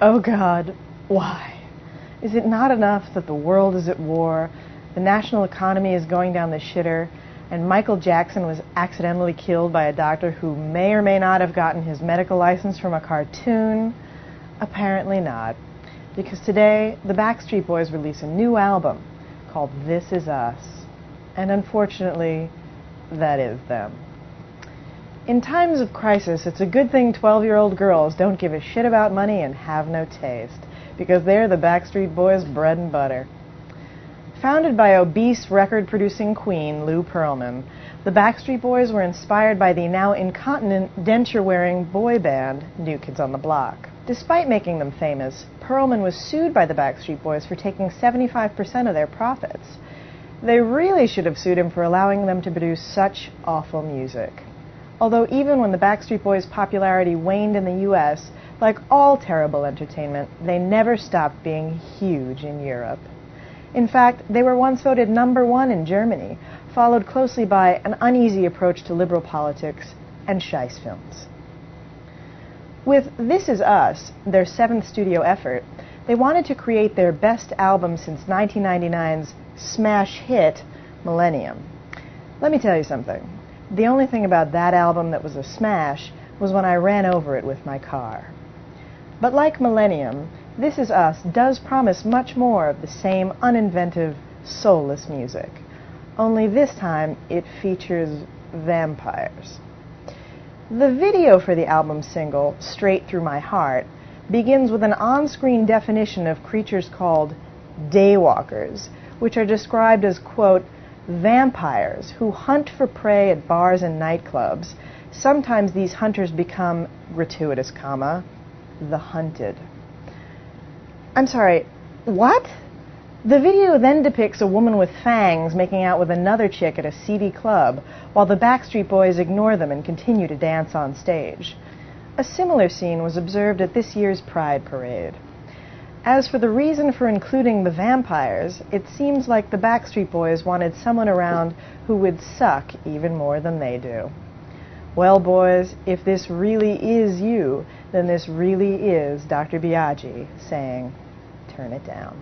Oh God, why? Is it not enough that the world is at war, the national economy is going down the shitter, and Michael Jackson was accidentally killed by a doctor who may or may not have gotten his medical license from a cartoon? Apparently not, because today the Backstreet Boys release a new album called This Is Us, and unfortunately, that is them. In times of crisis, it's a good thing 12-year-old girls don't give a shit about money and have no taste, because they're the Backstreet Boys' bread and butter. Founded by obese record-producing queen Lou Pearlman, the Backstreet Boys were inspired by the now incontinent, denture-wearing boy band New Kids on the Block. Despite making them famous, Pearlman was sued by the Backstreet Boys for taking 75% of their profits. They really should have sued him for allowing them to produce such awful music. Although even when the Backstreet Boys' popularity waned in the U.S., like all terrible entertainment, they never stopped being huge in Europe. In fact, they were once voted #1 in Germany, followed closely by an uneasy approach to liberal politics and Scheiss films. With This Is Us, their 7th studio effort, they wanted to create their best album since 1999's smash hit, Millennium. Let me tell you something. The only thing about that album that was a smash was when I ran over it with my car. But like Millennium, This Is Us does promise much more of the same uninventive, soulless music. Only this time it features vampires. The video for the album single, Straight Through My Heart, begins with an on-screen definition of creatures called daywalkers, which are described as, quote, vampires who hunt for prey at bars and nightclubs. Sometimes these hunters become, gratuitous comma, the hunted. I'm sorry, what? The video then depicts a woman with fangs making out with another chick at a seedy club, while the Backstreet Boys ignore them and continue to dance on stage. A similar scene was observed at this year's Pride Parade. As for the reason for including the vampires, it seems like the Backstreet Boys wanted someone around who would suck even more than they do. Well, boys, if this really is you, then this really is Dr. Biaggi saying, turn it down.